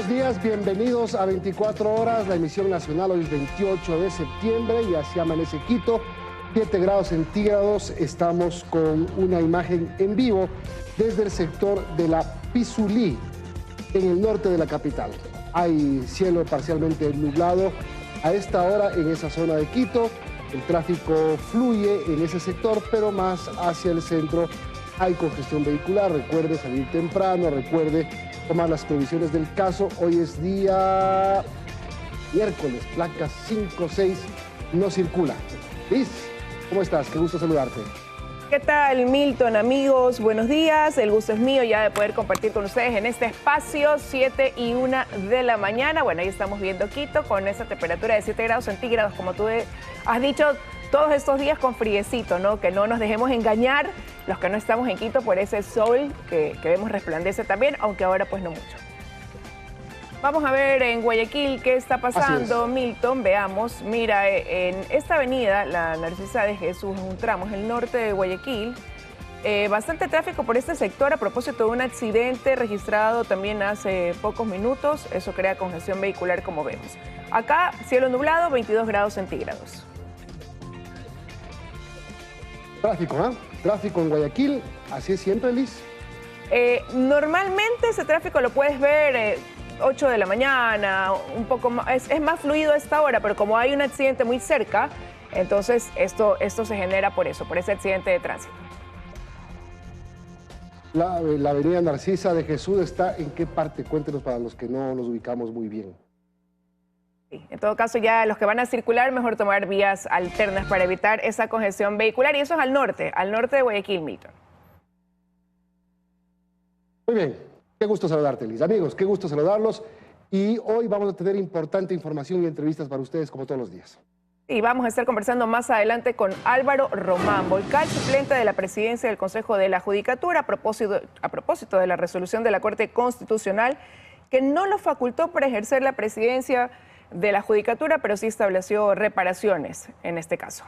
días, bienvenidos a 24 horas, la emisión nacional hoy es 28 de septiembre y así amanece Quito, 7 grados centígrados. Estamos con una imagen en vivo desde el sector de la Pizulí, en el norte de la capital. Hay cielo parcialmente nublado a esta hora en esa zona de Quito. El tráfico fluye en ese sector, pero más hacia el centro hay congestión vehicular. Recuerde salir temprano, recuerde tomar las previsiones del caso. Hoy es día miércoles, placa 56, no circula. Liz, ¿cómo estás? Qué gusto saludarte. ¿Qué tal, Milton? Amigos, buenos días. El gusto es mío ya de poder compartir con ustedes en este espacio, 7:01 de la mañana. Bueno, ahí estamos viendo Quito con esa temperatura de 7 grados centígrados, como tú has dicho, todos estos días con friecito, ¿no? Que no nos dejemos engañar los que no estamos en Quito por ese sol que vemos resplandece también, aunque ahora pues no mucho. Vamos a ver en Guayaquil qué está pasando, Milton. Veamos, mira, en esta avenida, la Narcisa de Jesús, en un tramo, es el norte de Guayaquil. Bastante tráfico por este sector a propósito de un accidente registrado también hace pocos minutos. Eso crea congestión vehicular, como vemos. Acá, cielo nublado, 22 grados centígrados. Tráfico, ¿ah? Tráfico en Guayaquil, así es siempre, Liz. Normalmente ese tráfico lo puedes ver 8 de la mañana, un poco más, es más fluido a esta hora, pero como hay un accidente muy cerca, entonces esto se genera por eso, por ese accidente de tránsito. La avenida Narcisa de Jesús está en qué parte? Cuéntenos para los que no nos ubicamos muy bien. Sí, en todo caso, ya los que van a circular, mejor tomar vías alternas para evitar esa congestión vehicular, y eso es al norte de Guayaquil, Milton. Muy bien, qué gusto saludarte, Liz. Amigos, qué gusto saludarlos. Y hoy vamos a tener importante información y entrevistas para ustedes, como todos los días. Y vamos a estar conversando más adelante con Álvaro Román, vocal suplente de la presidencia del Consejo de la Judicatura, a propósito de la resolución de la Corte Constitucional, que no lo facultó para ejercer la presidencia de la Judicatura, pero sí estableció reparaciones en este caso.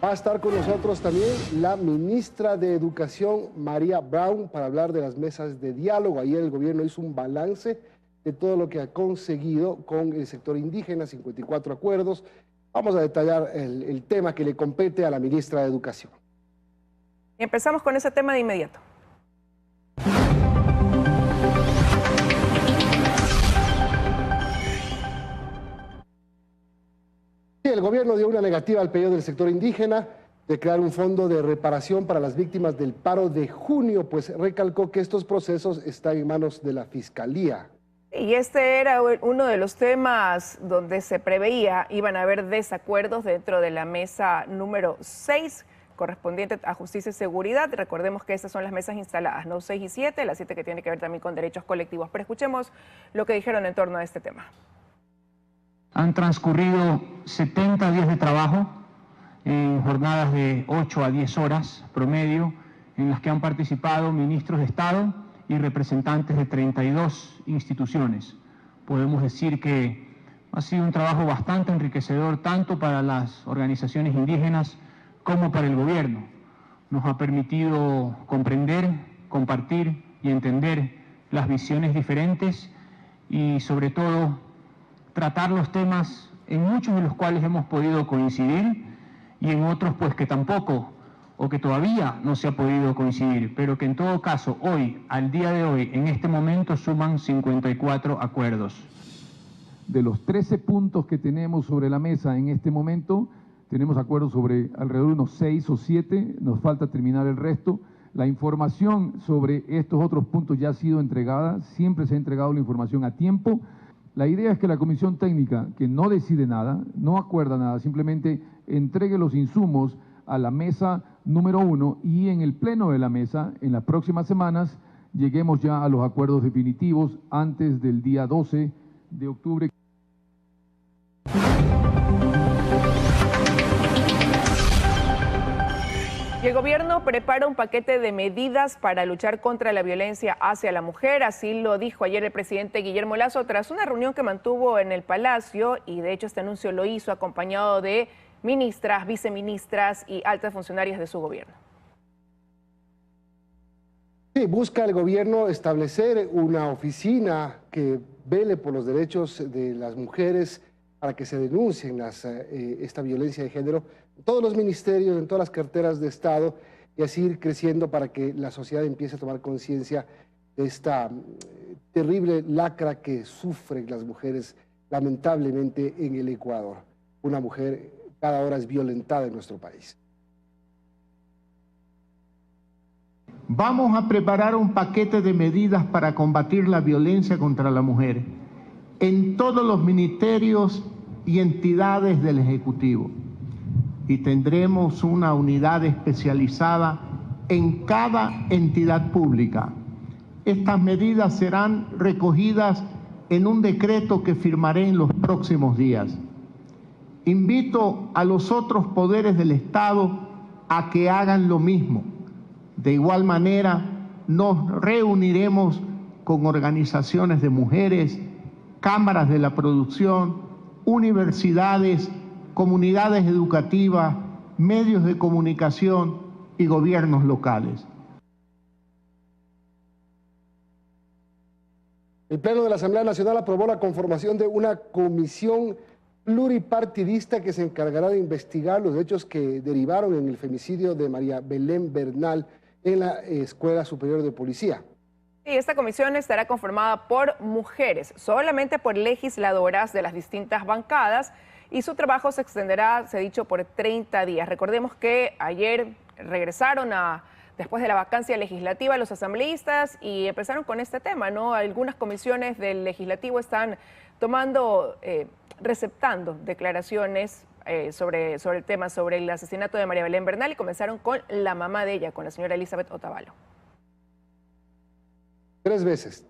Va a estar con nosotros también la ministra de Educación, María Brown, para hablar de las mesas de diálogo. Ayer el gobierno hizo un balance de todo lo que ha conseguido con el sector indígena, 54 acuerdos. Vamos a detallar el tema que le compete a la ministra de Educación. Y empezamos con ese tema de inmediato. El gobierno dio una negativa al pedido del sector indígena de crear un fondo de reparación para las víctimas del paro de junio, pues recalcó que estos procesos están en manos de la Fiscalía. Y este era uno de los temas donde se preveía iban a haber desacuerdos dentro de la mesa número 6, correspondiente a Justicia y Seguridad. Recordemos que estas son las mesas instaladas, ¿no? 6 y 7, la 7 que tiene que ver también con derechos colectivos. Pero escuchemos lo que dijeron en torno a este tema. Han transcurrido 70 días de trabajo en jornadas de 8 a 10 horas promedio, en las que han participado ministros de Estado y representantes de 32 instituciones. Podemos decir que ha sido un trabajo bastante enriquecedor tanto para las organizaciones indígenas como para el gobierno. Nos ha permitido comprender, compartir y entender las visiones diferentes y sobre todo tratar los temas en muchos de los cuales hemos podido coincidir y en otros pues que tampoco o que todavía no se ha podido coincidir, pero que en todo caso hoy, al día de hoy, en este momento suman 54 acuerdos. De los 13 puntos que tenemos sobre la mesa en este momento, tenemos acuerdos sobre alrededor de unos 6 o 7, nos falta terminar el resto. La información sobre estos otros puntos ya ha sido entregada, siempre se ha entregado la información a tiempo. La idea es que la comisión técnica, que no decide nada, no acuerda nada, simplemente entregue los insumos a la mesa número 1 y en el pleno de la mesa, en las próximas semanas, lleguemos ya a los acuerdos definitivos antes del día 12 de octubre. Y el gobierno prepara un paquete de medidas para luchar contra la violencia hacia la mujer. Así lo dijo ayer el presidente Guillermo Lasso tras una reunión que mantuvo en el Palacio, y de hecho este anuncio lo hizo acompañado de ministras, viceministras y altas funcionarias de su gobierno. Sí, busca el gobierno establecer una oficina que vele por los derechos de las mujeres para que se denuncien esta violencia de género en todos los ministerios, en todas las carteras de Estado, y así ir creciendo para que la sociedad empiece a tomar conciencia de esta terrible lacra que sufren las mujeres lamentablemente en el Ecuador. Una mujer cada hora es violentada en nuestro país. Vamos a preparar un paquete de medidas para combatir la violencia contra la mujer en todos los ministerios y entidades del Ejecutivo. Y tendremos una unidad especializada en cada entidad pública. Estas medidas serán recogidas en un decreto que firmaré en los próximos días. Invito a los otros poderes del Estado a que hagan lo mismo. De igual manera, nos reuniremos con organizaciones de mujeres, cámaras de la producción, universidades, comunidades educativas, medios de comunicación y gobiernos locales. El Pleno de la Asamblea Nacional aprobó la conformación de una comisión pluripartidista que se encargará de investigar los hechos que derivaron en el femicidio de María Belén Bernal en la Escuela Superior de Policía. Y esta comisión estará conformada por mujeres, solamente por legisladoras de las distintas bancadas, y su trabajo se extenderá, se ha dicho, por 30 días. Recordemos que ayer regresaron después de la vacancia legislativa los asambleístas y empezaron con este tema, ¿no? Algunas comisiones del legislativo están receptando declaraciones sobre el tema, sobre el asesinato de María Belén Bernal, y comenzaron con la mamá de ella, con la señora Elizabeth Otavalo. 3 veces,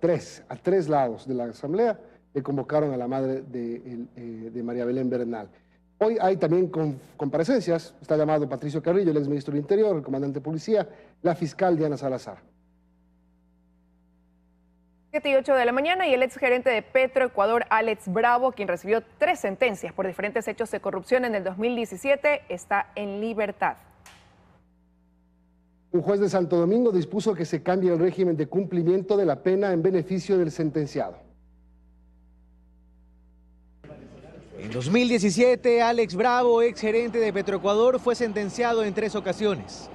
a tres lados de la Asamblea, le convocaron a la madre de María Belén Bernal. Hoy hay también comparecencias, está llamado Patricio Carrillo, el exministro del Interior, el comandante de policía, la fiscal Diana Salazar. 7:08 de la mañana, y el exgerente de Petroecuador, Alex Bravo, quien recibió 3 sentencias por diferentes hechos de corrupción en el 2017, está en libertad. Un juez de Santo Domingo dispuso que se cambie el régimen de cumplimiento de la pena en beneficio del sentenciado. En 2017, Alex Bravo, exgerente de Petroecuador, fue sentenciado en 3 ocasiones,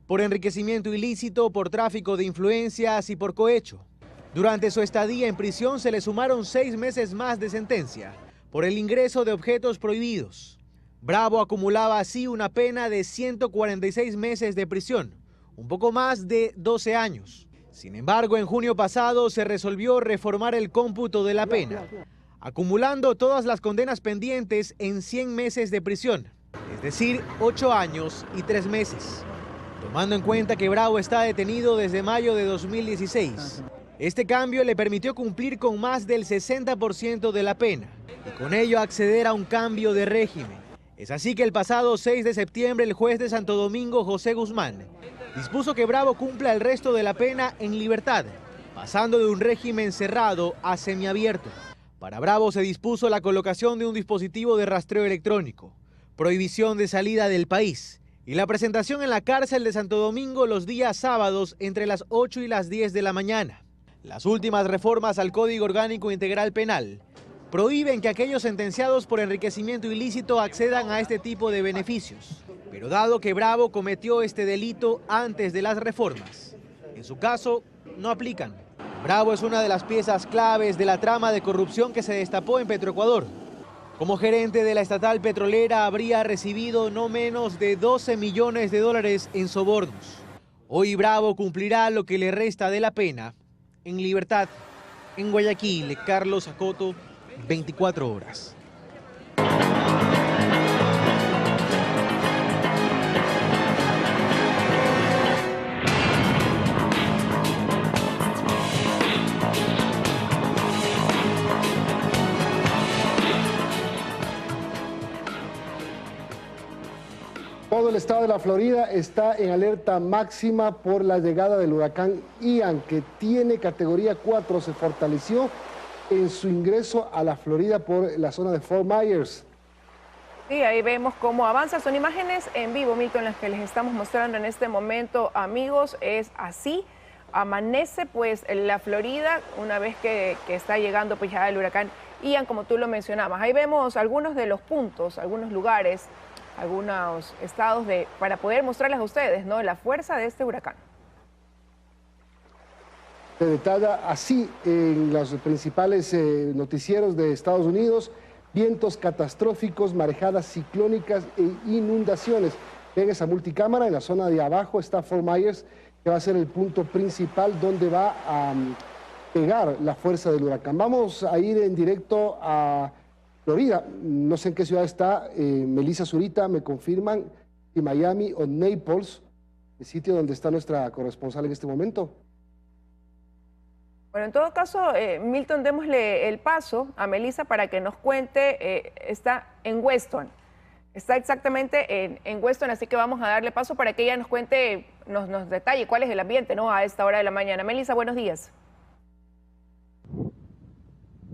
por enriquecimiento ilícito, por tráfico de influencias y por cohecho. Durante su estadía en prisión se le sumaron 6 meses más de sentencia por el ingreso de objetos prohibidos. Bravo acumulaba así una pena de 146 meses de prisión, un poco más de 12 años. Sin embargo, en junio pasado se resolvió reformar el cómputo de la pena, acumulando todas las condenas pendientes en 100 meses de prisión, es decir, 8 años y 3 meses. Tomando en cuenta que Bravo está detenido desde mayo de 2016, este cambio le permitió cumplir con más del 60% de la pena y con ello acceder a un cambio de régimen. Es así que el pasado 6 de septiembre el juez de Santo Domingo, José Guzmán, dispuso que Bravo cumpla el resto de la pena en libertad, pasando de un régimen cerrado a semiabierto. Para Bravo se dispuso la colocación de un dispositivo de rastreo electrónico, prohibición de salida del país y la presentación en la cárcel de Santo Domingo los días sábados entre las 8 y las 10 de la mañana. Las últimas reformas al Código Orgánico Integral Penal prohíben que aquellos sentenciados por enriquecimiento ilícito accedan a este tipo de beneficios. Pero dado que Bravo cometió este delito antes de las reformas, en su caso no aplican. Bravo es una de las piezas claves de la trama de corrupción que se destapó en Petroecuador. Como gerente de la estatal petrolera habría recibido no menos de 12 millones de dólares en sobornos. Hoy Bravo cumplirá lo que le resta de la pena en libertad. En Guayaquil, Carlos Acoto, 24 horas. Todo el estado de la Florida está en alerta máxima por la llegada del huracán Ian, que tiene categoría 4, se fortaleció en su ingreso a la Florida por la zona de Fort Myers. Sí, ahí vemos cómo avanza. Son imágenes en vivo, Milton, las que les estamos mostrando en este momento, amigos. Es así. amanece pues la Florida una vez que está llegando pues ya el huracán Ian, como tú lo mencionabas. Ahí vemos algunos de los puntos, algunos lugares, algunos estados para poder mostrarles a ustedes, ¿no?, la fuerza de este huracán. Se detalla así en los principales noticieros de Estados Unidos: vientos catastróficos, marejadas ciclónicas e inundaciones. En esa multicámara, en la zona de abajo, está Fort Myers, que va a ser el punto principal donde va a pegar la fuerza del huracán. Vamos a ir en directo a Florida. No sé en qué ciudad está. Melissa Zurita, me confirman si Miami o Naples, el sitio donde está nuestra corresponsal en este momento. Bueno, en todo caso, Milton, démosle el paso a Melissa para que nos cuente. Está en Weston, está exactamente en Weston, así que vamos a darle paso para que ella nos cuente, nos detalle cuál es el ambiente, ¿no?, a esta hora de la mañana. Melissa, buenos días.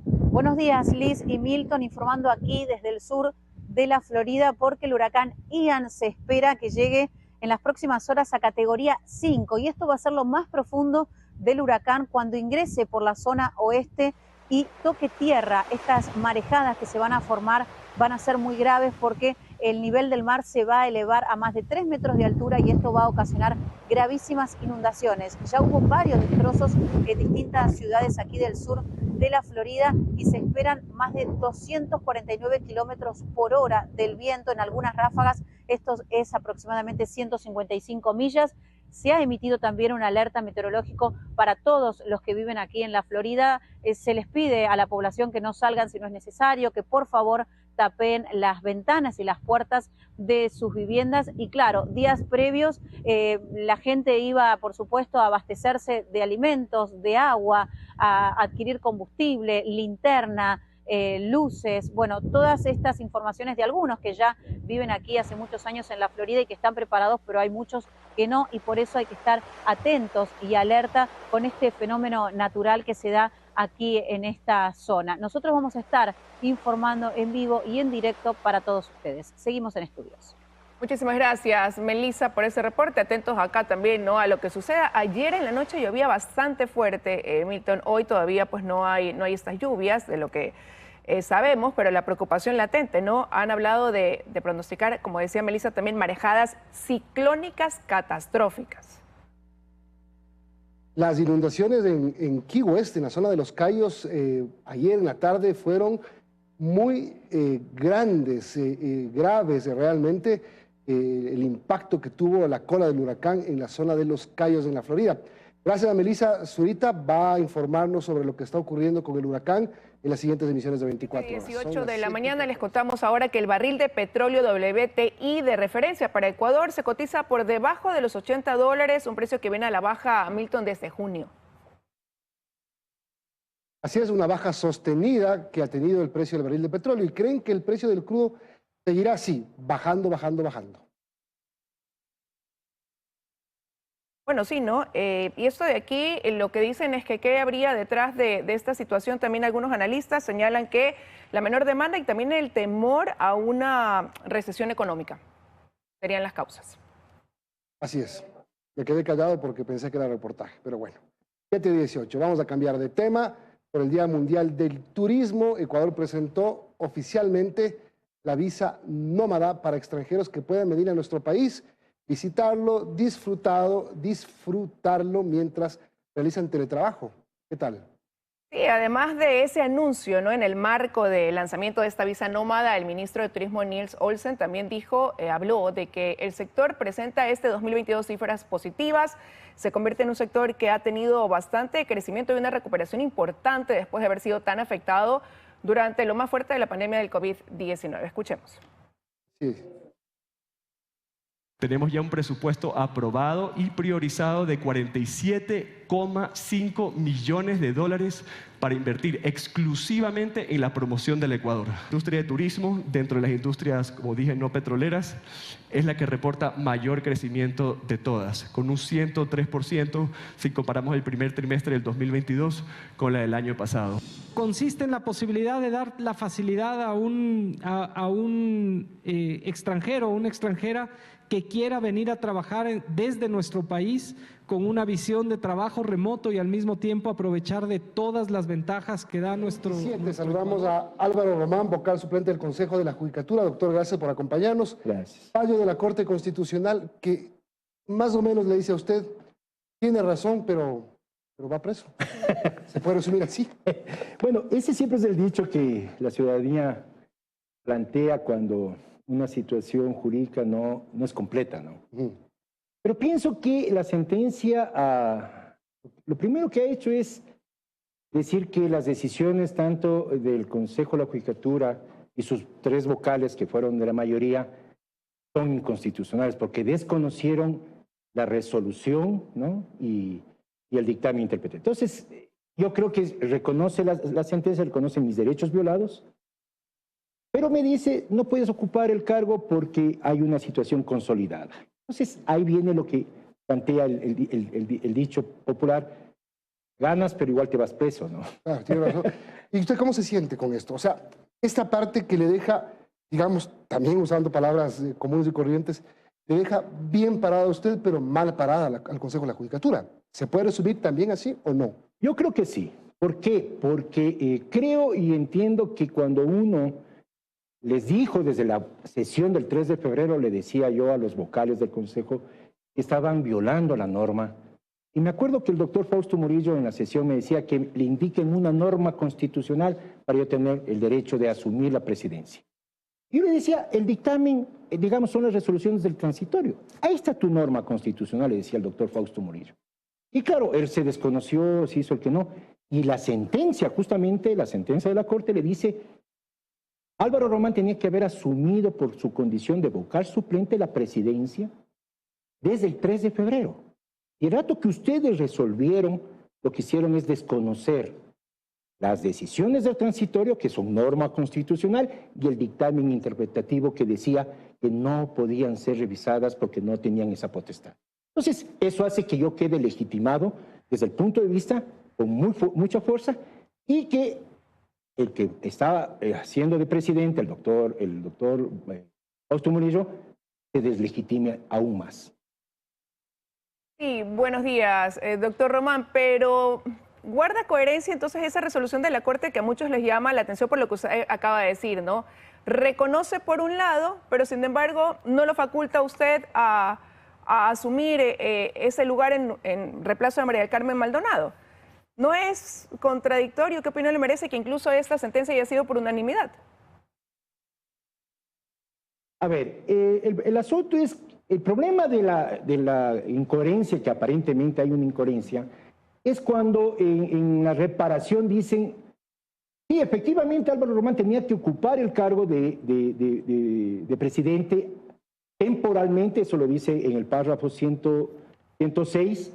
Buenos días, Liz y Milton, informando aquí desde el sur de la Florida, porque el huracán Ian se espera que llegue en las próximas horas a categoría 5, y esto va a ser lo más profundo del huracán cuando ingrese por la zona oeste y toque tierra. Estas marejadas que se van a formar van a ser muy graves porque el nivel del mar se va a elevar a más de 3 metros de altura y esto va a ocasionar gravísimas inundaciones. Ya hubo varios destrozos en distintas ciudades aquí del sur de la Florida y se esperan más de 249 kilómetros por hora del viento en algunas ráfagas. Esto es aproximadamente 155 millas. Se ha emitido también un alerta meteorológico para todos los que viven aquí en la Florida. Se les pide a la población que no salgan si no es necesario, que por favor tapen las ventanas y las puertas de sus viviendas. Y claro, días previos la gente iba, por supuesto, a abastecerse de alimentos, de agua, a adquirir combustible, linterna, luces, bueno, todas estas informaciones de algunos que ya viven aquí hace muchos años en la Florida y que están preparados, pero hay muchos que no, y por eso hay que estar atentos y alerta con este fenómeno natural que se da aquí en esta zona. Nosotros vamos a estar informando en vivo y en directo para todos ustedes. Seguimos en estudios. Muchísimas gracias, Melissa, por ese reporte. Atentos acá también, ¿no?, a lo que suceda. Ayer en la noche llovía bastante fuerte, Milton. Hoy todavía pues no hay estas lluvias, de lo que sabemos, pero la preocupación latente, ¿no? Han hablado de pronosticar, como decía Melissa, también marejadas ciclónicas catastróficas. Las inundaciones en Key West, en la zona de Los Cayos, ayer en la tarde fueron muy grandes, graves realmente, el impacto que tuvo la cola del huracán en la zona de Los Cayos, en la Florida. Gracias a Melissa Zurita, va a informarnos sobre lo que está ocurriendo con el huracán en las siguientes emisiones de 24 horas. 18 de la mañana les contamos ahora que el barril de petróleo WTI de referencia para Ecuador se cotiza por debajo de los $80, un precio que viene a la baja, Milton, desde junio. Así es, una baja sostenida que ha tenido el precio del barril de petróleo, y creen que el precio del crudo seguirá así, bajando. Bueno, sí, ¿no? Y esto de aquí, lo que dicen es que qué habría detrás de esta situación. También algunos analistas señalan que la menor demanda y también el temor a una recesión económica serían las causas. Así es. Me quedé callado porque pensé que era reportaje, pero bueno. 7:18, vamos a cambiar de tema. Por el Día Mundial del Turismo, Ecuador presentó oficialmente la visa nómada para extranjeros que puedan venir a nuestro país, visitarlo, disfrutarlo mientras realizan teletrabajo. ¿Qué tal? Sí, además de ese anuncio, ¿no?, en el marco del lanzamiento de esta visa nómada, el ministro de Turismo Nils Olsen también habló de que el sector presenta este 2022 cifras positivas, se convierte en un sector que ha tenido bastante crecimiento y una recuperación importante después de haber sido tan afectado durante lo más fuerte de la pandemia del COVID-19. Escuchemos. Sí. Tenemos ya un presupuesto aprobado y priorizado de $47,5 millones para invertir exclusivamente en la promoción del Ecuador. La industria de turismo, dentro de las industrias, como dije, no petroleras, es la que reporta mayor crecimiento de todas, con un 103% si comparamos el primer trimestre del 2022 con la del año pasado. Consiste en la posibilidad de dar la facilidad a un extranjero o una extranjera que quiera venir a trabajar desde nuestro país con una visión de trabajo remoto y al mismo tiempo aprovechar de todas las ventajas que da nuestro... Saludamos a Álvaro Román, vocal suplente del Consejo de la Judicatura. Doctor, gracias por acompañarnos. Gracias. Fallo de la Corte Constitucional que más o menos le dice a usted, tiene razón, pero va preso. ¿Se puede resumir así? Bueno, ese siempre es el dicho que la ciudadanía plantea cuando una situación jurídica no es completa, ¿no? Pero pienso que la sentencia, lo primero que ha hecho es decir que las decisiones tanto del Consejo de la Judicatura y sus 3 vocales, que fueron de la mayoría, son inconstitucionales porque desconocieron la resolución, ¿no? y el dictamen interpretativo. Entonces, yo creo que reconoce la sentencia, reconoce mis derechos violados, pero me dice, no puedes ocupar el cargo porque hay una situación consolidada. Entonces, ahí viene lo que plantea el dicho popular, ganas, pero igual te vas preso, ¿no? Claro, tiene razón. ¿Y usted cómo se siente con esto? O sea, esta parte que le deja, digamos, también usando palabras comunes y corrientes, le deja bien parada a usted, pero mal parada al Consejo de la Judicatura. ¿Se puede resumir también así o no? Yo creo que sí. ¿Por qué? Porque creo y entiendo que cuando uno les dijo desde la sesión del 3 de febrero, le decía yo a los vocales del Consejo que estaban violando la norma. Y me acuerdo que el doctor Fausto Murillo en la sesión me decía que le indiquen una norma constitucional para yo tener el derecho de asumir la presidencia. Yo le decía, el dictamen, digamos, son las resoluciones del transitorio. Ahí está tu norma constitucional, le decía el doctor Fausto Murillo. Y claro, él se desconoció, se hizo el que no. Y la sentencia, justamente la sentencia de la Corte le dice, Álvaro Román tenía que haber asumido por su condición de vocal suplente la presidencia desde el 3 de febrero. Y el rato que ustedes resolvieron, lo que hicieron es desconocer las decisiones del transitorio, que son norma constitucional, y el dictamen interpretativo que decía que no podían ser revisadas porque no tenían esa potestad. Entonces, eso hace que yo quede legitimado desde el punto de vista con mucha fuerza y que el que estaba haciendo de presidente, el doctor Fausto Murillo, se deslegitime aún más. Sí, buenos días, doctor Román, pero ¿guarda coherencia entonces esa resolución de la Corte que a muchos les llama la atención por lo que usted acaba de decir, ¿no? Reconoce por un lado, pero sin embargo no lo faculta a usted a asumir ese lugar en reemplazo de María del Carmen Maldonado? ¿No es contradictorio? ¿Qué opinión le merece que incluso esta sentencia haya sido por unanimidad? A ver, el asunto es, el problema de la incoherencia, que aparentemente hay una incoherencia, es cuando en la reparación dicen, sí, efectivamente Álvaro Román tenía que ocupar el cargo de presidente temporalmente, eso lo dice en el párrafo 106,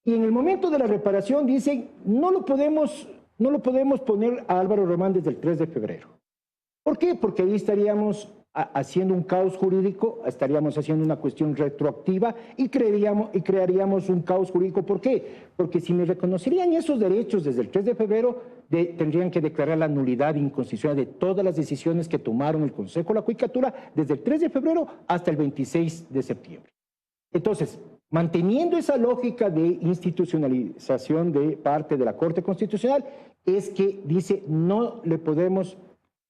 y en el momento de la reparación dicen, no lo podemos poner a Álvaro Román desde el 3 de febrero. ¿Por qué? Porque ahí estaríamos haciendo un caos jurídico, estaríamos haciendo una cuestión retroactiva y crearíamos un caos jurídico. ¿Por qué? Porque si me reconocerían esos derechos desde el 3 de febrero, tendrían que declarar la nulidad inconstitucional de todas las decisiones que tomaron el Consejo de la Judicatura desde el 3 de febrero hasta el 26 de septiembre. Entonces, manteniendo esa lógica de institucionalización de parte de la Corte Constitucional, es que dice, no le podemos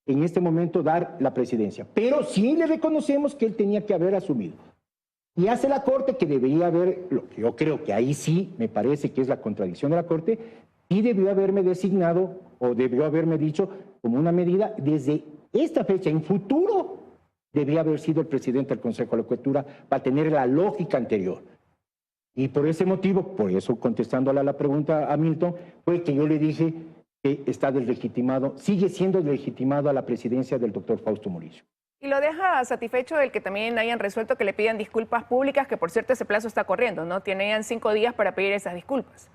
en este momento dar la presidencia, pero sí le reconocemos que él tenía que haber asumido. Y hace la Corte que debería haber, lo que yo creo que ahí sí me parece que es la contradicción de la Corte, y debió haberme designado o debió haberme dicho como una medida desde esta fecha en futuro debía haber sido el presidente del Consejo de la Judicatura para tener la lógica anterior. Y por ese motivo, por eso contestándole a la pregunta a Milton, fue que yo le dije que está deslegitimado, sigue siendo deslegitimado a la presidencia del doctor Fausto Murillo. ¿Y lo deja satisfecho del que también hayan resuelto que le pidan disculpas públicas, que por cierto ese plazo está corriendo, ¿no? Tenían 5 días para pedir esas disculpas.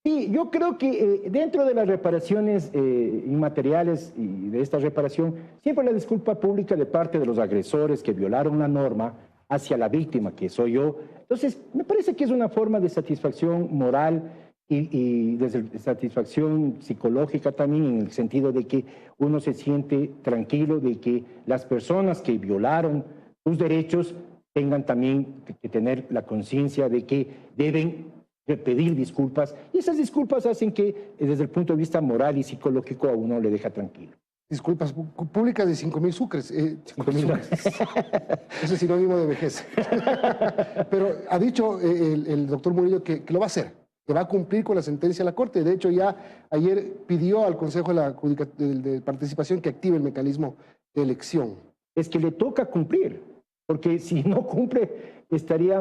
Sí, yo creo que dentro de las reparaciones inmateriales y de esta reparación, siempre la disculpa pública de parte de los agresores que violaron la norma hacia la víctima, que soy yo. Entonces, me parece que es una forma de satisfacción moral y de satisfacción psicológica también, en el sentido de que uno se siente tranquilo de que las personas que violaron sus derechos tengan también que tener la conciencia de que deben pedir disculpas, y esas disculpas hacen que desde el punto de vista moral y psicológico a uno le deja tranquilo. Disculpas públicas de 5.000 sucres. 5.000 sucres. Eso es sinónimo de vejez. Pero ha dicho el doctor Murillo que lo va a hacer, que va a cumplir con la sentencia de la Corte. De hecho, ya ayer pidió al Consejo de Participación que active el mecanismo de elección. Es que le toca cumplir, porque si no cumple, tendría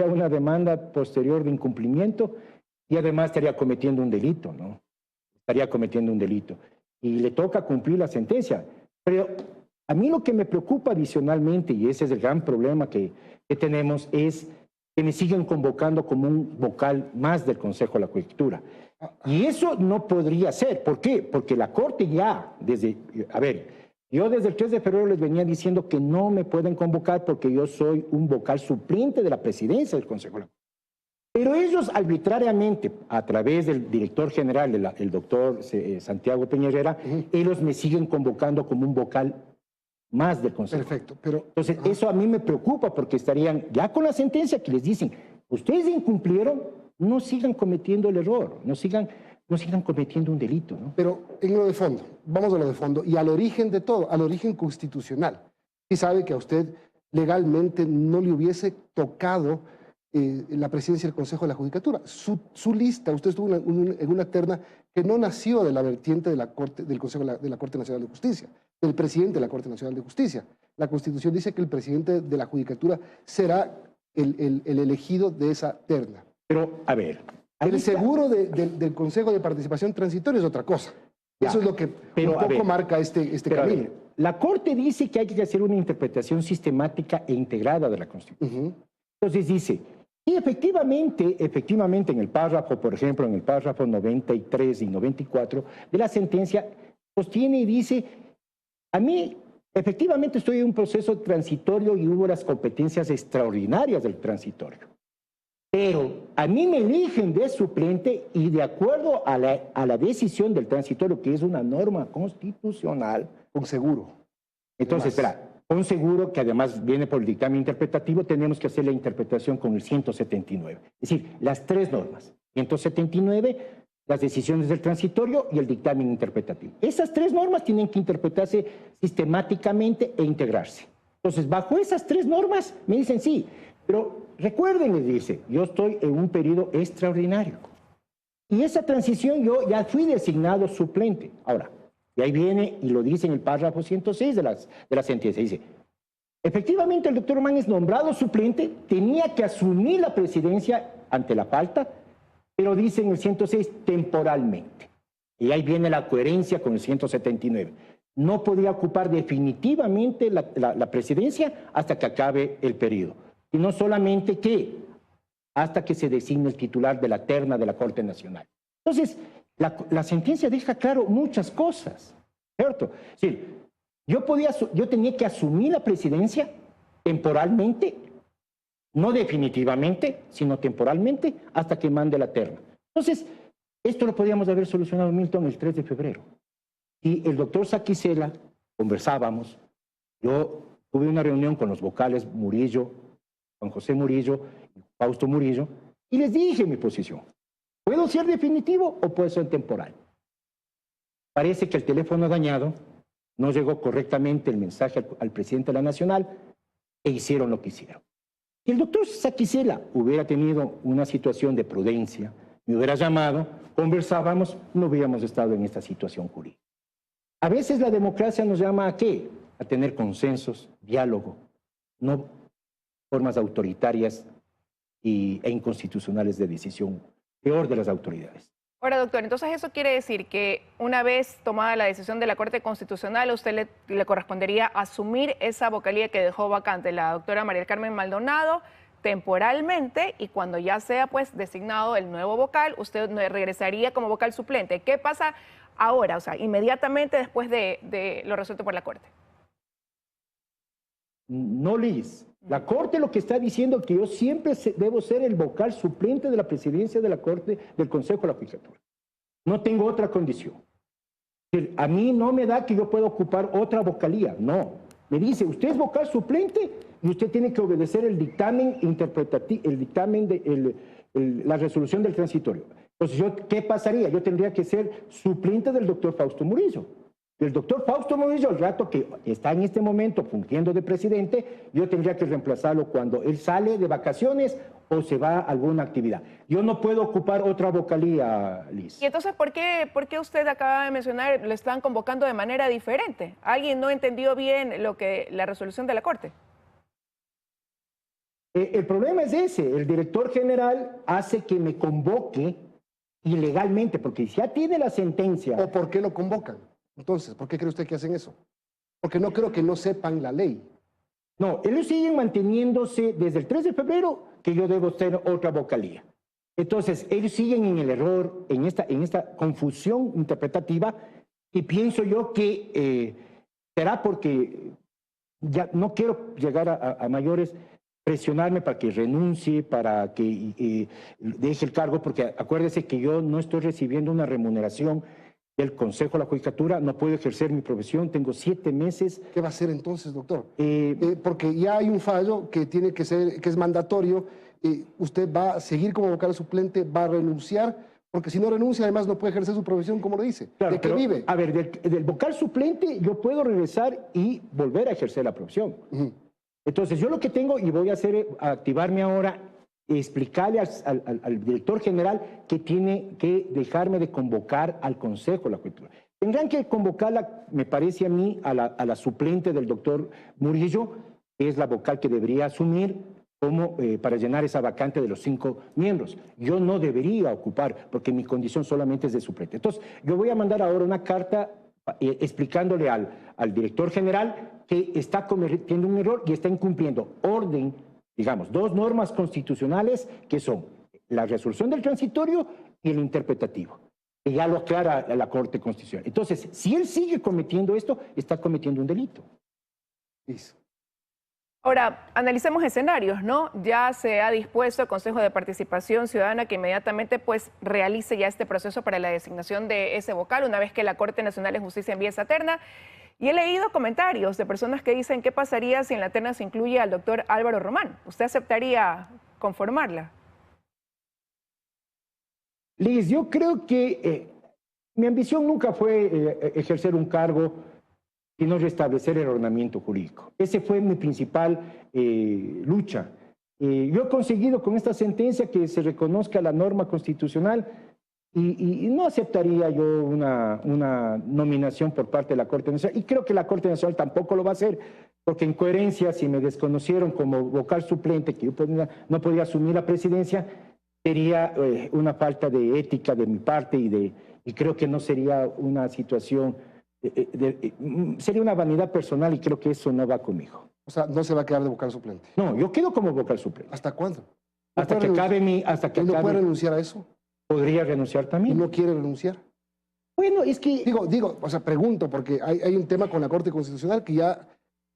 una demanda posterior de incumplimiento y además estaría cometiendo un delito, ¿no? Estaría cometiendo un delito. Y le toca cumplir la sentencia. Pero a mí lo que me preocupa adicionalmente, y ese es el gran problema que tenemos, es que me siguen convocando como un vocal más del Consejo de la Judicatura. Y eso no podría ser. ¿Por qué? Porque la Corte ya, yo desde el 3 de febrero les venía diciendo que no me pueden convocar porque yo soy un vocal suplente de la presidencia del Consejo de la Judicatura. Pero ellos arbitrariamente, a través del director general, el doctor Santiago Peña Herrera, ellos me siguen convocando como un vocal más del Consejo. Perfecto, pero... Entonces, eso a mí me preocupa porque estarían ya con la sentencia que les dicen, ustedes incumplieron, no sigan cometiendo el error, no sigan cometiendo un delito, ¿no? Pero en lo de fondo, vamos a lo de fondo, y al origen de todo, al origen constitucional. Y sabe que a usted legalmente no le hubiese tocado la presidencia del Consejo de la Judicatura. Su lista, usted estuvo en una terna que no nació de la vertiente de la Corte, del Consejo de la Corte Nacional de Justicia, del presidente de la Corte Nacional de Justicia. La Constitución dice que el presidente de la Judicatura será el elegido de esa terna. Pero, a ver... El seguro del Consejo de Participación Transitoria es otra cosa. Ya, eso es lo que un poco marca este camino. La Corte dice que hay que hacer una interpretación sistemática e integrada de la Constitución. Entonces dice, y efectivamente en el párrafo, por ejemplo, en el párrafo 93 y 94 de la sentencia, sostiene y dice, a mí efectivamente estoy en un proceso transitorio y hubo las competencias extraordinarias del transitorio. Pero a mí me eligen de suplente y de acuerdo a la decisión del transitorio, que es una norma constitucional. Con seguro. Entonces, con seguro, que además viene por el dictamen interpretativo, tenemos que hacer la interpretación con el 179. Es decir, las tres normas. 179, las decisiones del transitorio y el dictamen interpretativo. Esas tres normas tienen que interpretarse sistemáticamente e integrarse. Entonces, bajo esas tres normas, me dicen sí, pero recuerden, les dice, yo estoy en un periodo extraordinario. Y esa transición yo ya fui designado suplente. Ahora, y ahí viene y lo dice en el párrafo 106 de la sentencia. Dice, efectivamente el doctor Oman es nombrado suplente, tenía que asumir la presidencia ante la falta, pero dice en el 106 temporalmente. Y ahí viene la coherencia con el 179. No podía ocupar definitivamente la presidencia hasta que acabe el periodo. Y no solamente que hasta que se designe el titular de la terna de la Corte Nacional. Entonces, la sentencia deja claro muchas cosas, ¿cierto? Es decir, yo tenía que asumir la presidencia temporalmente, no definitivamente, sino temporalmente, hasta que mande la terna. Entonces, esto lo podíamos haber solucionado, Milton, el 3 de febrero. Y el doctor Saquicela, conversábamos, yo tuve una reunión con los vocales Murillo, Juan José Murillo y Fausto Murillo, y les dije mi posición. ¿Puedo ser definitivo o puede ser temporal? Parece que el teléfono dañado, no llegó correctamente el mensaje al presidente de la Nacional e hicieron lo que hicieron. Si el doctor Saquicela hubiera tenido una situación de prudencia, me hubiera llamado, conversábamos, no hubiéramos estado en esta situación jurídica. A veces la democracia nos llama ¿a qué? A tener consensos, diálogo, no formas autoritarias e inconstitucionales de decisión, peor de las autoridades. Ahora, doctor, entonces eso quiere decir que una vez tomada la decisión de la Corte Constitucional, a usted le correspondería asumir esa vocalía que dejó vacante la doctora María del Carmen Maldonado temporalmente, y cuando ya sea pues designado el nuevo vocal, usted regresaría como vocal suplente. ¿Qué pasa ahora, o sea, inmediatamente después de lo resuelto por la Corte? No, Liz. La Corte lo que está diciendo es que yo siempre debo ser el vocal suplente de la presidencia de la Corte del Consejo de la Judicatura. No tengo otra condición. A mí no me da que yo pueda ocupar otra vocalía, no. Me dice, usted es vocal suplente y usted tiene que obedecer el dictamen interpretativo, el dictamen de la resolución del transitorio. Entonces, ¿qué pasaría? Yo tendría que ser suplente del doctor Fausto Murillo. El doctor Fausto Murillo, al rato que está en este momento fungiendo de presidente, yo tendría que reemplazarlo cuando él sale de vacaciones o se va a alguna actividad. Yo no puedo ocupar otra vocalía, Liz. Y entonces, ¿por qué usted acaba de mencionar, lo están convocando de manera diferente? ¿Alguien no entendió bien la resolución de la Corte? El problema es ese, el director general hace que me convoque ilegalmente, porque ya tiene la sentencia. ¿O por qué lo convocan? Entonces, ¿por qué cree usted que hacen eso? Porque no creo que no sepan la ley. No, ellos siguen manteniéndose desde el 3 de febrero que yo debo tener otra vocalía. Entonces, ellos siguen en el error, en esta confusión interpretativa, y pienso yo que será porque ya no quiero llegar a mayores, presionarme para que renuncie, para que deje el cargo, porque acuérdese que yo no estoy recibiendo una remuneración del Consejo de la Judicatura, no puedo ejercer mi profesión, tengo 7 meses. ¿Qué va a hacer entonces, doctor? Porque ya hay un fallo que tiene que ser, que es mandatorio. ¿Usted va a seguir como vocal suplente, va a renunciar? Porque si no renuncia, además no puede ejercer su profesión, como lo dice. Claro, ¿De qué vive? A ver, del vocal suplente yo puedo regresar y volver a ejercer la profesión. Entonces, yo lo que tengo, y voy a hacer, activarme ahora, explicarle al director general que tiene que dejarme de convocar al Consejo de la Judicatura. Tendrán que convocarla, me parece a mí, a la suplente del doctor Murillo, que es la vocal que debería asumir como para llenar esa vacante de los 5 miembros. Yo no debería ocupar, porque mi condición solamente es de suplente. Entonces, yo voy a mandar ahora una carta explicándole al director general que está cometiendo un error y está incumpliendo orden, digamos, 2 normas constitucionales que son la resolución del transitorio y el interpretativo, que ya lo aclara la Corte Constitucional. Entonces, si él sigue cometiendo esto, está cometiendo un delito. Ahora, analicemos escenarios, ¿no? Ya se ha dispuesto el Consejo de Participación Ciudadana que inmediatamente pues realice ya este proceso para la designación de ese vocal una vez que la Corte Nacional de Justicia envíe esa terna. Y he leído comentarios de personas que dicen qué pasaría si en la terna se incluye al doctor Álvaro Román. ¿Usted aceptaría conformarla? Liz, yo creo que mi ambición nunca fue ejercer un cargo sino restablecer el ordenamiento jurídico. Ese fue mi principal lucha. Yo he conseguido con esta sentencia que se reconozca la norma constitucional y no aceptaría yo una nominación por parte de la Corte Nacional. Y creo que la Corte Nacional tampoco lo va a hacer, porque en coherencia, si me desconocieron como vocal suplente, que yo no podía asumir la presidencia, sería una falta de ética de mi parte y creo que no sería una situación... sería una vanidad personal y creo que eso no va conmigo. O sea, no se va a quedar de vocal suplente. No, yo quedo como vocal suplente. ¿Hasta cuándo? Hasta que acabe mi... ¿No puede renunciar a eso? Podría renunciar también. ¿Y no quiere renunciar? Bueno, es que... Digo, o sea, pregunto, porque hay un tema con la Corte Constitucional que ya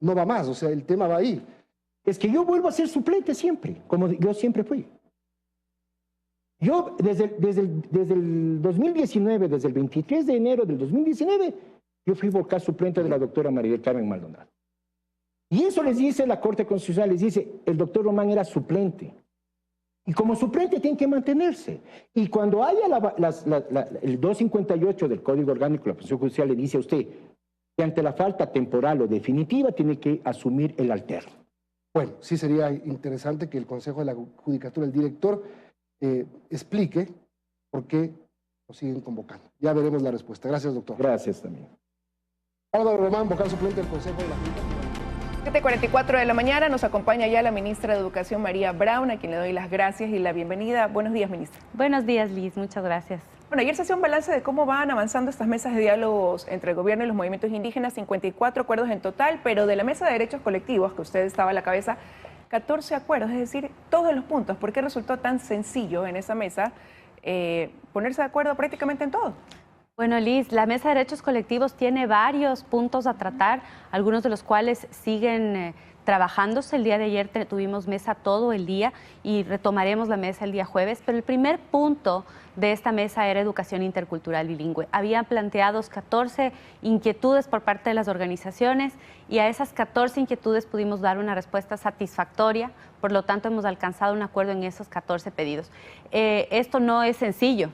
no va más, o sea, el tema va ahí. Es que yo vuelvo a ser suplente siempre, como yo siempre fui. Yo desde el 2019, desde el 23 de enero del 2019, yo fui vocal suplente de la doctora María del Carmen Maldonado. Y eso les dice la Corte Constitucional, les dice, el doctor Román era suplente. Y como suplente tiene que mantenerse. Y cuando haya el 258 del Código Orgánico de la Función Judicial, le dice a usted que ante la falta temporal o definitiva tiene que asumir el alterno. Bueno, sí sería interesante que el Consejo de la Judicatura, el director, explique por qué lo siguen convocando. Ya veremos la respuesta. Gracias, doctor. Gracias también. Álvaro Román, vocal suplente del Consejo de la Judicatura. 7:44 de la mañana nos acompaña ya la ministra de Educación, María Brown, a quien le doy las gracias y la bienvenida. Buenos días, ministra. Buenos días, Liz. Muchas gracias. Bueno, ayer se hacía un balance de cómo van avanzando estas mesas de diálogos entre el gobierno y los movimientos indígenas, 54 acuerdos en total, pero de la mesa de derechos colectivos, que usted estaba a la cabeza, 14 acuerdos, es decir, todos los puntos. ¿Por qué resultó tan sencillo en esa mesa ponerse de acuerdo prácticamente en todo? Bueno, Liz, la Mesa de Derechos Colectivos tiene varios puntos a tratar, algunos de los cuales siguen trabajándose. El día de ayer tuvimos mesa todo el día y retomaremos la mesa el día jueves, pero el primer punto de esta mesa era educación intercultural bilingüe. Habían planteados 14 inquietudes por parte de las organizaciones y a esas 14 inquietudes pudimos dar una respuesta satisfactoria, por lo tanto hemos alcanzado un acuerdo en esos 14 pedidos. Esto no es sencillo,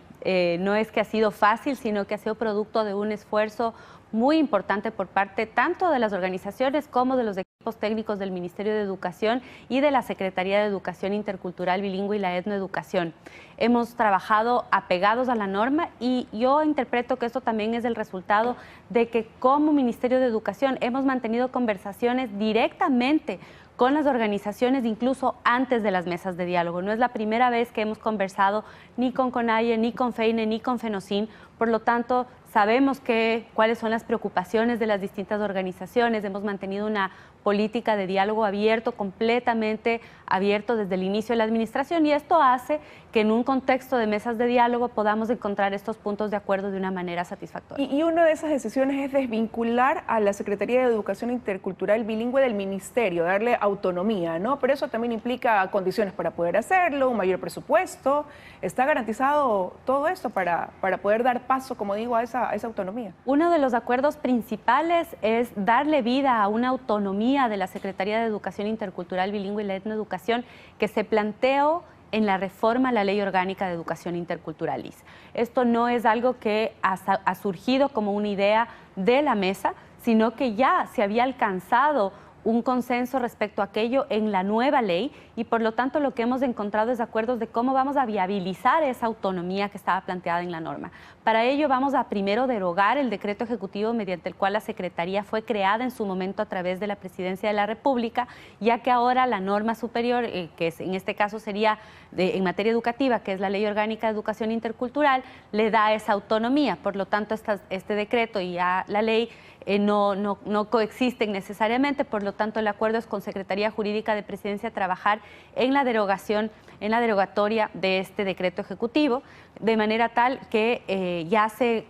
no es que ha sido fácil, sino que ha sido producto de un esfuerzo muy importante por parte tanto de las organizaciones como de los equipos técnicos del Ministerio de Educación y de la Secretaría de Educación Intercultural Bilingüe y la Etnoeducación. Hemos trabajado apegados a la norma y yo interpreto que esto también es el resultado de que como Ministerio de Educación hemos mantenido conversaciones directamente con las organizaciones, incluso antes de las mesas de diálogo. No es la primera vez que hemos conversado ni con CONAIE, ni con FEINE, ni con FENOCIN, por lo tanto sabemos cuáles son las preocupaciones de las distintas organizaciones, hemos mantenido una política de diálogo abierto, completamente abierto desde el inicio de la administración y esto hace que en un contexto de mesas de diálogo podamos encontrar estos puntos de acuerdo de una manera satisfactoria. Y una de esas decisiones es desvincular a la Secretaría de Educación Intercultural Bilingüe del Ministerio, darle autonomía, ¿no? Pero eso también implica condiciones para poder hacerlo, un mayor presupuesto. ¿Está garantizado todo esto para poder dar paso, como digo, a esa autonomía? Uno de los acuerdos principales es darle vida a una autonomía de la Secretaría de Educación Intercultural Bilingüe y la Etnoeducación que se planteó en la reforma a la Ley Orgánica de Educación Intercultural, LIS. Esto no es algo que ha surgido como una idea de la mesa, sino que ya se había alcanzado un consenso respecto a aquello en la nueva ley y por lo tanto lo que hemos encontrado es acuerdos de cómo vamos a viabilizar esa autonomía que estaba planteada en la norma. Para ello vamos a primero derogar el decreto ejecutivo mediante el cual la Secretaría fue creada en su momento a través de la Presidencia de la República, ya que ahora la norma superior, que en este caso sería en materia educativa, que es la Ley Orgánica de Educación Intercultural, le da esa autonomía. Por lo tanto, este decreto y ya la ley no coexisten necesariamente, por lo tanto el acuerdo es con Secretaría Jurídica de Presidencia trabajar en la derogatoria de este decreto ejecutivo, de manera tal que ya se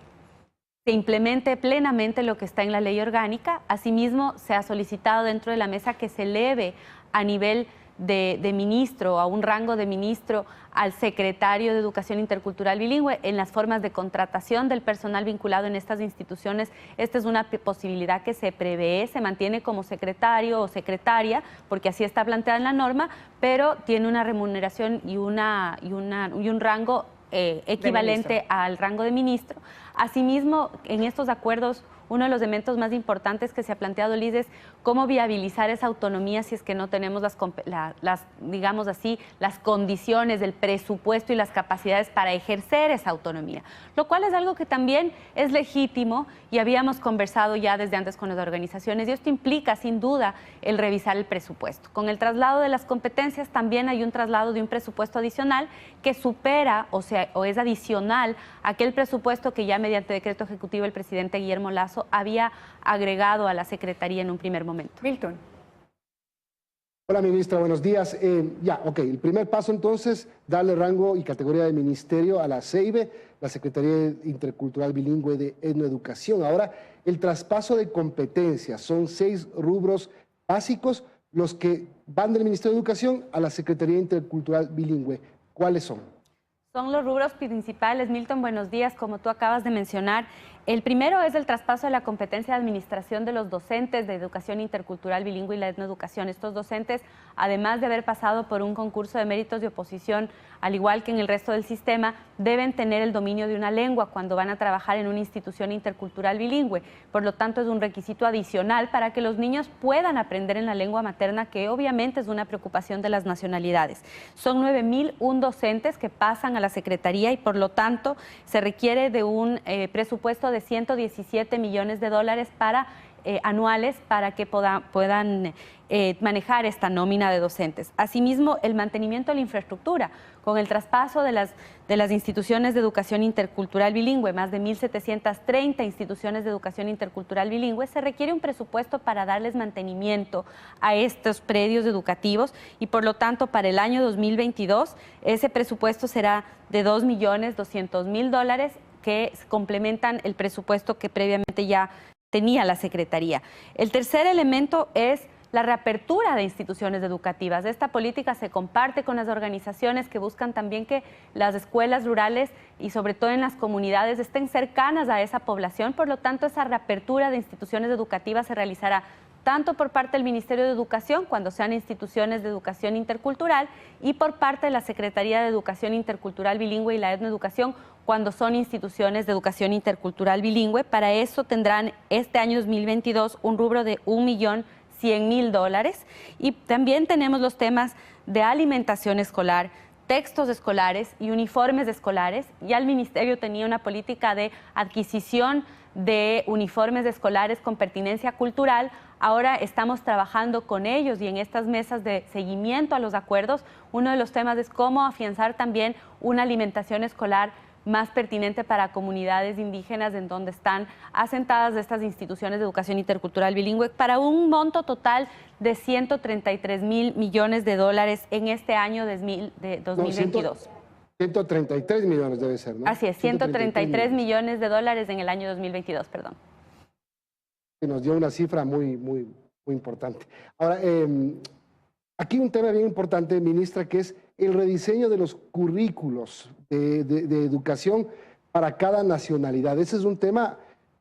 implemente plenamente lo que está en la ley orgánica. Asimismo, se ha solicitado dentro de la mesa que se eleve a nivel de ministro, a un rango de ministro, al secretario de Educación Intercultural Bilingüe en las formas de contratación del personal vinculado en estas instituciones. Esta es una posibilidad que se prevé, se mantiene como secretario o secretaria, porque así está planteada en la norma, pero tiene una remuneración y un rango equivalente al rango de ministro. Asimismo, en estos acuerdos, uno de los elementos más importantes que se ha planteado, Liz, es cómo viabilizar esa autonomía si es que no tenemos digamos así, las condiciones del presupuesto y las capacidades para ejercer esa autonomía, lo cual es algo que también es legítimo y habíamos conversado ya desde antes con las organizaciones y esto implica sin duda el revisar el presupuesto. Con el traslado de las competencias también hay un traslado de un presupuesto adicional que supera o es adicional a aquel presupuesto que ya mediante decreto ejecutivo el presidente Guillermo Lasso había agregado a la Secretaría en un primer momento. Milton. Hola, ministra, buenos días. El primer paso entonces, darle rango y categoría de ministerio a la CEIBE, la Secretaría Intercultural Bilingüe de Etnoeducación. Ahora, el traspaso de competencias, son 6 rubros básicos los que van del Ministerio de Educación a la Secretaría Intercultural Bilingüe. ¿Cuáles son? Son los rubros principales. Milton, buenos días. Como tú acabas de mencionar, el primero es el traspaso de la competencia de administración de los docentes de Educación Intercultural Bilingüe y la Etnoeducación. Estos docentes, además de haber pasado por un concurso de méritos de oposición, al igual que en el resto del sistema, deben tener el dominio de una lengua cuando van a trabajar en una institución intercultural bilingüe. Por lo tanto, es un requisito adicional para que los niños puedan aprender en la lengua materna, que obviamente es una preocupación de las nacionalidades. Son 9.001 docentes que pasan a la Secretaría y por lo tanto se requiere de un presupuesto de 117 millones de dólares anuales para que puedan manejar esta nómina de docentes. Asimismo, el mantenimiento de la infraestructura, con el traspaso de las instituciones de educación intercultural bilingüe, más de 1.730 instituciones de educación intercultural bilingüe, se requiere un presupuesto para darles mantenimiento a estos predios educativos y por lo tanto para el año 2022 ese presupuesto será de $2.200.000 que complementan el presupuesto que previamente ya tenía la Secretaría. El tercer elemento es la reapertura de instituciones educativas. Esta política se comparte con las organizaciones que buscan también que las escuelas rurales y sobre todo en las comunidades estén cercanas a esa población. Por lo tanto, esa reapertura de instituciones educativas se realizará tanto por parte del Ministerio de Educación, cuando sean instituciones de educación intercultural, y por parte de la Secretaría de Educación Intercultural Bilingüe y la Etnoeducación, cuando son instituciones de educación intercultural bilingüe. Para eso tendrán este año 2022 un rubro de $1.100.000. Y también tenemos los temas de alimentación escolar, textos escolares y uniformes escolares. Ya el Ministerio tenía una política de adquisición de uniformes escolares con pertinencia cultural. Ahora estamos trabajando con ellos y en estas mesas de seguimiento a los acuerdos, uno de los temas es cómo afianzar también una alimentación escolar más pertinente para comunidades indígenas en donde están asentadas estas instituciones de educación intercultural bilingüe, para un monto total de $133.000 millones en este año de 2022. 133 millones debe ser, ¿no? Así es, 133 millones de dólares en el año 2022, perdón. Nos dio una cifra muy importante. Ahora, aquí un tema bien importante, ministra, que es el rediseño de los currículos de educación para cada nacionalidad. Ese es un tema,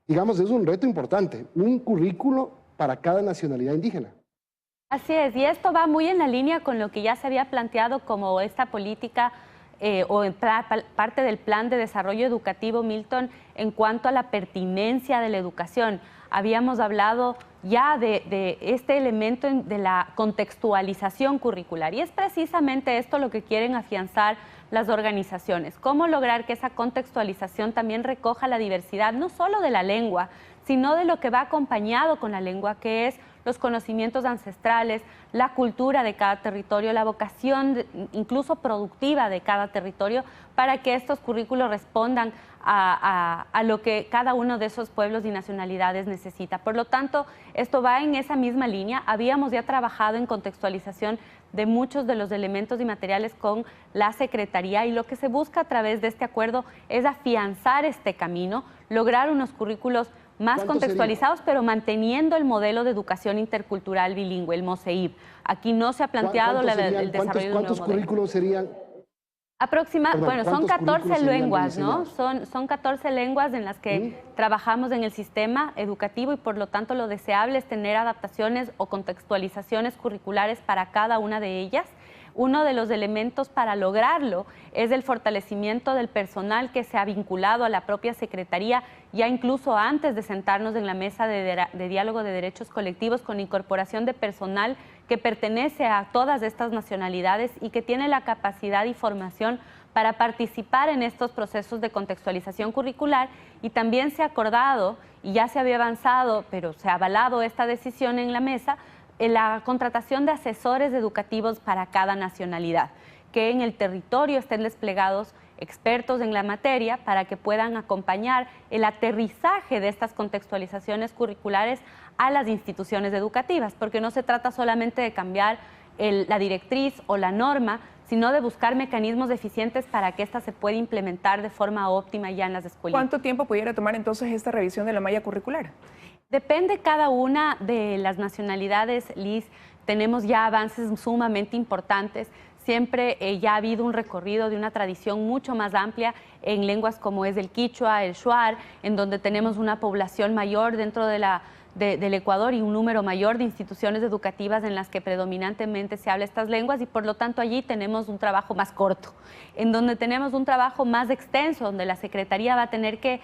digamos, es un reto importante, un currículo para cada nacionalidad indígena. Así es, y esto va muy en la línea con lo que ya se había planteado como esta política o en parte del plan de desarrollo educativo, Milton, en cuanto a la pertinencia de la educación. Habíamos hablado ya de este elemento de la contextualización curricular, y es precisamente esto lo que quieren afianzar las organizaciones. Cómo lograr que esa contextualización también recoja la diversidad, no solo de la lengua, sino de lo que va acompañado con la lengua, que es los conocimientos ancestrales, la cultura de cada territorio, la vocación incluso productiva de cada territorio, para que estos currículos respondan a lo que cada uno de esos pueblos y nacionalidades necesita. Por lo tanto, esto va en esa misma línea. Habíamos ya trabajado en contextualización de muchos de los elementos y materiales con la Secretaría, y lo que se busca a través de este acuerdo es afianzar este camino, lograr unos currículos más contextualizados, pero manteniendo el modelo de educación intercultural bilingüe, el MOSEIB. Aquí no se ha planteado el desarrollo de un nuevo modelo. ¿Cuántos currículos serían? Bueno, son 14 lenguas, ¿no? Son 14 lenguas en las que trabajamos en el sistema educativo, y por lo tanto lo deseable es tener adaptaciones o contextualizaciones curriculares para cada una de ellas. Uno de los elementos para lograrlo es el fortalecimiento del personal que se ha vinculado a la propia Secretaría, ya incluso antes de sentarnos en la mesa de diálogo de derechos colectivos, con incorporación de personal que pertenece a todas estas nacionalidades y que tiene la capacidad y formación para participar en estos procesos de contextualización curricular. Y también se ha acordado, y ya se había avanzado, pero se ha avalado esta decisión en la mesa, la contratación de asesores educativos para cada nacionalidad, que en el territorio estén desplegados expertos en la materia para que puedan acompañar el aterrizaje de estas contextualizaciones curriculares a las instituciones educativas, porque no se trata solamente de cambiar la directriz o la norma, sino de buscar mecanismos eficientes para que ésta se pueda implementar de forma óptima ya en las escuelas. ¿Cuánto tiempo pudiera tomar entonces esta revisión de la malla curricular? Depende cada una de las nacionalidades, Liz. Tenemos ya avances sumamente importantes. Siempre ya ha habido un recorrido de una tradición mucho más amplia en lenguas como es el quichua, el shuar, en donde tenemos una población mayor dentro del Ecuador y un número mayor de instituciones educativas en las que predominantemente se habla estas lenguas, y por lo tanto allí tenemos un trabajo más corto. En donde tenemos un trabajo más extenso, donde la Secretaría va a tener que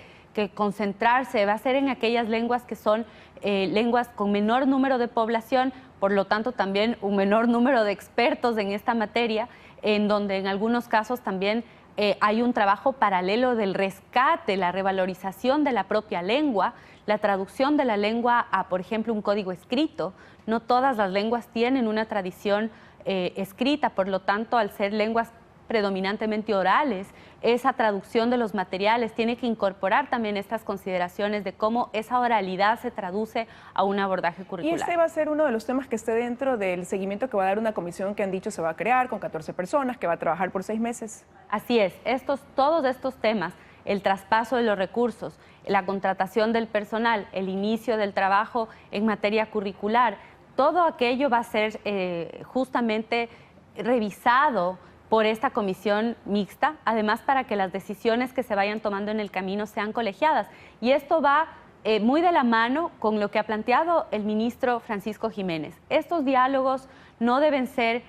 concentrarse, va a ser en aquellas lenguas que son lenguas con menor número de población, por lo tanto también un menor número de expertos en esta materia, en donde en algunos casos también hay un trabajo paralelo del rescate, la revalorización de la propia lengua, la traducción de la lengua a, por ejemplo, un código escrito. No todas las lenguas tienen una tradición escrita, por lo tanto, al ser lenguas predominantemente orales, esa traducción de los materiales tiene que incorporar también estas consideraciones de cómo esa oralidad se traduce a un abordaje curricular. Y este va a ser uno de los temas que esté dentro del seguimiento que va a dar una comisión que han dicho se va a crear con 14 personas, que va a trabajar por 6 meses. Así es, todos estos temas, el traspaso de los recursos, la contratación del personal, el inicio del trabajo en materia curricular, todo aquello va a ser justamente revisado por esta comisión mixta, además para que las decisiones que se vayan tomando en el camino sean colegiadas. Y esto va muy de la mano con lo que ha planteado el ministro Francisco Jiménez. Estos diálogos no deben ser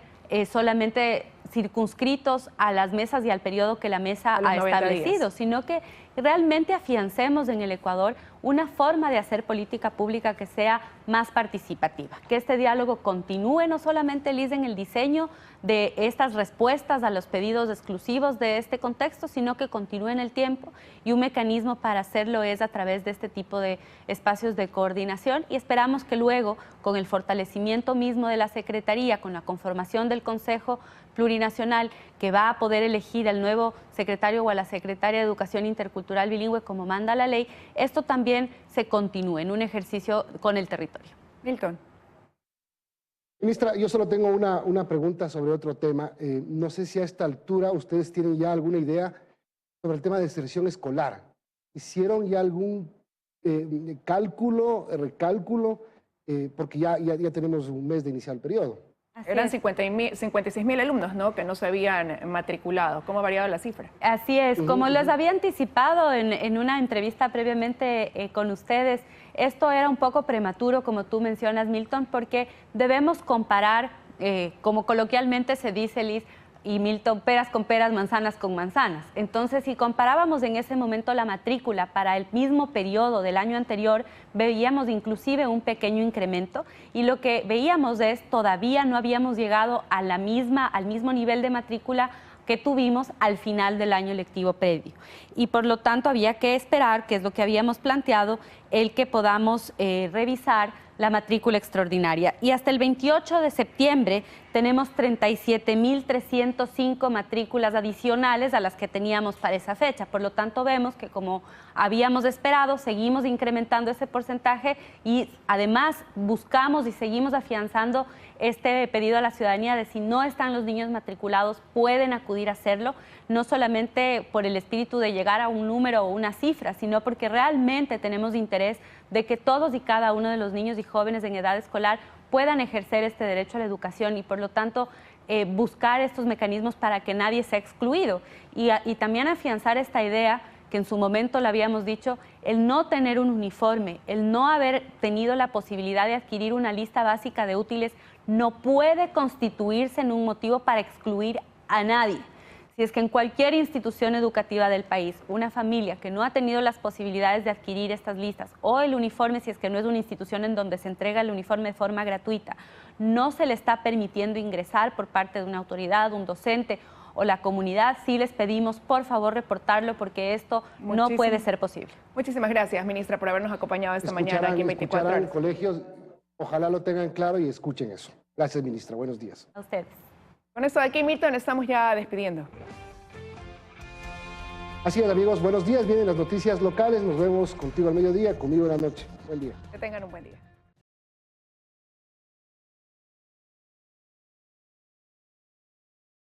solamente circunscritos a las mesas y al periodo que la mesa ha establecido, sino que realmente afiancemos en el Ecuador una forma de hacer política pública que sea más participativa, que este diálogo continúe no solamente, Liz, en el diseño de estas respuestas a los pedidos exclusivos de este contexto, sino que continúe en el tiempo, y un mecanismo para hacerlo es a través de este tipo de espacios de coordinación, y esperamos que luego, con el fortalecimiento mismo de la Secretaría, con la conformación del Consejo Plurinacional, que va a poder elegir al nuevo secretario o a la secretaria de Educación Intercultural Bilingüe como manda la ley, esto también se continúe en un ejercicio con el territorio. Milton. Ministra, yo solo tengo una pregunta sobre otro tema. No sé si a esta altura ustedes tienen ya alguna idea sobre el tema de deserción escolar. ¿Hicieron ya algún recálculo? Porque ya tenemos un mes de iniciar el periodo. Eran 56.000 alumnos, ¿no?, que no se habían matriculado. ¿Cómo ha variado la cifra? Así es. Como les había anticipado en una entrevista previamente con ustedes, esto era un poco prematuro, como tú mencionas, Milton, porque debemos comparar, como coloquialmente se dice, Liz y Milton, peras con peras, manzanas con manzanas. Entonces, si comparábamos en ese momento la matrícula para el mismo periodo del año anterior, veíamos inclusive un pequeño incremento, y lo que veíamos es todavía no habíamos llegado a al mismo nivel de matrícula que tuvimos al final del año lectivo previo. Y por lo tanto había que esperar, que es lo que habíamos planteado, el que podamos revisar la matrícula extraordinaria. Y hasta el 28 de septiembre tenemos 37.305 matrículas adicionales a las que teníamos para esa fecha. Por lo tanto, vemos que, como habíamos esperado, seguimos incrementando ese porcentaje, y además buscamos y seguimos afianzando este pedido a la ciudadanía de, si no están los niños matriculados, pueden acudir a hacerlo, no solamente por el espíritu de llegar a un número o una cifra, sino porque realmente tenemos interés de que todos y cada uno de los niños y jóvenes en edad escolar puedan ejercer este derecho a la educación, y por lo tanto buscar estos mecanismos para que nadie sea excluido, y también afianzar esta idea que en su momento lo habíamos dicho, el no tener un uniforme, el no haber tenido la posibilidad de adquirir una lista básica de útiles, no puede constituirse en un motivo para excluir a nadie. Si es que en cualquier institución educativa del país, una familia que no ha tenido las posibilidades de adquirir estas listas, o el uniforme, si es que no es una institución en donde se entrega el uniforme de forma gratuita, no se le está permitiendo ingresar por parte de una autoridad, un docente o la comunidad, sí les pedimos por favor reportarlo, porque esto no puede ser posible. Muchísimas gracias, ministra, por habernos acompañado esta mañana aquí en 24 horas. Colegios, ojalá lo tengan claro y escuchen eso. Gracias, ministra. Buenos días. A ustedes. Con esto de aquí, Milton, estamos ya despidiendo. Así es, amigos, buenos días. Vienen las noticias locales. Nos vemos contigo al mediodía, conmigo en la noche. Buen día. Que tengan un buen día.